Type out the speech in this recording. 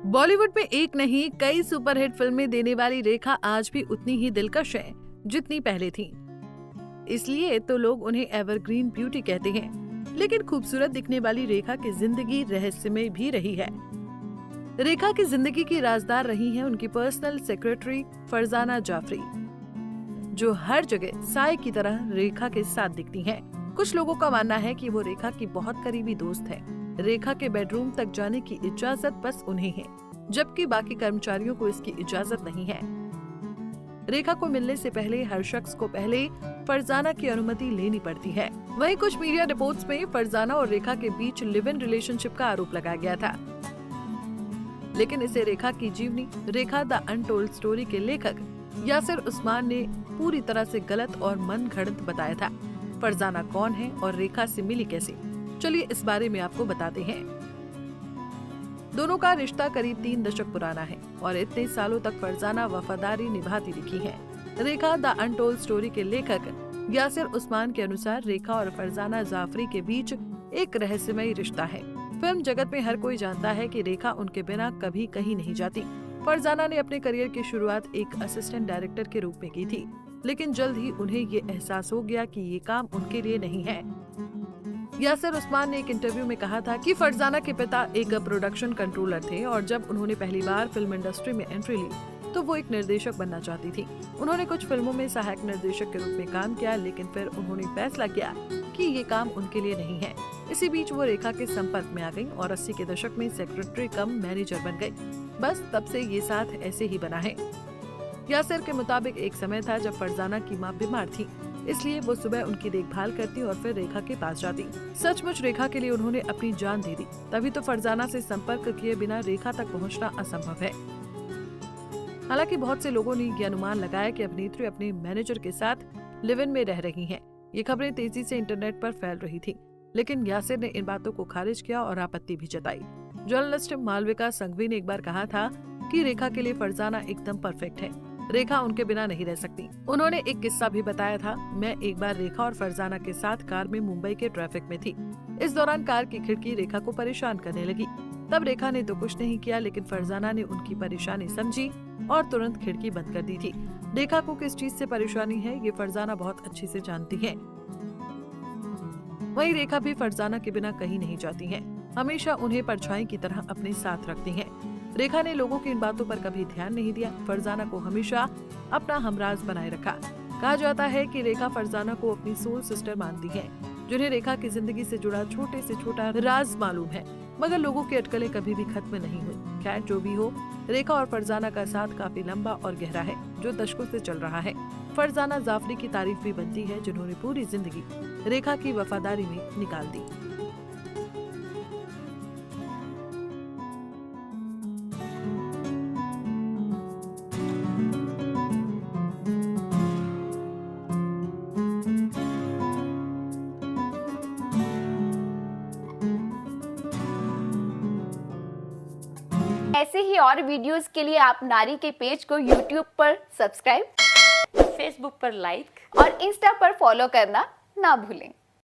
बॉलीवुड में एक नहीं कई सुपरहिट फिल्में देने वाली रेखा आज भी उतनी ही दिलकश है जितनी पहले थी। इसलिए तो लोग उन्हें एवरग्रीन ब्यूटी कहते हैं। लेकिन खूबसूरत दिखने वाली रेखा की जिंदगी रहस्यमय भी रही है। रेखा की जिंदगी की राजदार रही है उनकी पर्सनल सेक्रेटरी फरजाना जाफरी, जो हर जगह साए की तरह रेखा के साथ दिखती हैं। कुछ लोगों का मानना है कि वो रेखा की बहुत करीबी दोस्त है। रेखा के बेडरूम तक जाने की इजाजत बस उन्हें है, जबकि बाकी कर्मचारियों को इसकी इजाजत नहीं है। रेखा को मिलने से पहले हर शख्स को पहले फरजाना की अनुमति लेनी पड़ती है। वहीं कुछ मीडिया रिपोर्ट्स में फरजाना और रेखा के बीच लिव इन रिलेशनशिप का आरोप लगाया गया था, लेकिन इसे रेखा की जीवनी रेखा द अनटोल्ड स्टोरी के लेखक यासिर उस्मान ने पूरी तरह से गलत और मनगढ़ंत बताया था। फरजाना कौन है और रेखा से मिली कैसे, चलिए इस बारे में आपको बताते हैं। दोनों का रिश्ता करीब 3 दशक पुराना है और इतने सालों तक फरजाना वफादारी निभाती दिखी है। रेखा द अनटोल्ड स्टोरी के लेखक यासिर उस्मान के अनुसार रेखा और फरजाना जाफरी के बीच एक रहस्यमय रिश्ता है। फिल्म जगत में हर कोई जानता है कि रेखा उनके बिना कभी कहीं नहीं जाती। फरजाना ने अपने करियर की शुरुआत एक असिस्टेंट डायरेक्टर के रूप में की थी, लेकिन जल्द ही उन्हें ये एहसास हो गया कि ये काम उनके लिए नहीं है। यासिर उस्मान ने एक इंटरव्यू में कहा था कि फरजाना के पिता एक प्रोडक्शन कंट्रोलर थे और जब उन्होंने पहली बार फिल्म इंडस्ट्री में एंट्री ली तो वो एक निर्देशक बनना चाहती थी। उन्होंने कुछ फिल्मों में सहायक निर्देशक के रूप में काम किया, लेकिन फिर उन्होंने फैसला किया कि ये काम उनके लिए नहीं है। इसी बीच वो रेखा के संपर्क में आ गयी और 80 के दशक में सेक्रेटरी कम मैनेजर बन गयी। बस तब से ये साथ ऐसे ही बना है। यासिर के मुताबिक एक समय था जब फरजाना की माँ बीमार थी, इसलिए वो सुबह उनकी देखभाल करती और फिर रेखा के पास जाती। सचमुच रेखा के लिए उन्होंने अपनी जान दे दी, तभी तो फरजाना से संपर्क किए बिना रेखा तक पहुंचना असंभव है। हालांकि बहुत से लोगों ने ये अनुमान लगाया कि अभिनेत्री अपने मैनेजर के साथ लिव इन में रह रही हैं। ये खबरें तेजी से इंटरनेट पर फैल रही थी, लेकिन यासिर ने इन बातों को खारिज किया और आपत्ति भी जताई। जर्नलिस्ट मालविका संघवी ने एक बार कहा था कि रेखा के लिए फरजाना एकदम परफेक्ट है, रेखा उनके बिना नहीं रह सकती। उन्होंने एक किस्सा भी बताया था। मैं एक बार रेखा और फरजाना के साथ कार में मुंबई के ट्रैफिक में थी। इस दौरान कार की खिड़की रेखा को परेशान करने लगी। तब रेखा ने तो कुछ नहीं किया, लेकिन फरजाना ने उनकी परेशानी समझी और तुरंत खिड़की बंद कर दी थी। रेखा को किस चीज से परेशानी है ये फरजाना बहुत अच्छे से जानती है। वहीं रेखा भी फरजाना के बिना कहीं नहीं जाती है, हमेशा उन्हें परछाई की तरह अपने साथ रखती है। रेखा ने लोगों की इन बातों पर कभी ध्यान नहीं दिया, फरजाना को हमेशा अपना हमराज बनाए रखा। कहा जाता है कि रेखा फरजाना को अपनी सोल सिस्टर मानती है, जिन्हें रेखा की जिंदगी से जुड़ा छोटे से छोटा राज मालूम है, मगर लोगों की अटकलें कभी भी खत्म नहीं हुई। खैर जो भी हो, रेखा और फरजाना का साथ काफी लंबा और गहरा है, जो दशकों से चल रहा है। फरजाना जाफरी की तारीफ भी बनती है, जिन्होंने पूरी जिंदगी रेखा की वफादारी में निकाल दी। ऐसे ही और वीडियोस के लिए आप नारी के पेज को YouTube पर सब्सक्राइब, फेसबुक पर लाइक और इंस्टा पर फॉलो करना ना भूलें।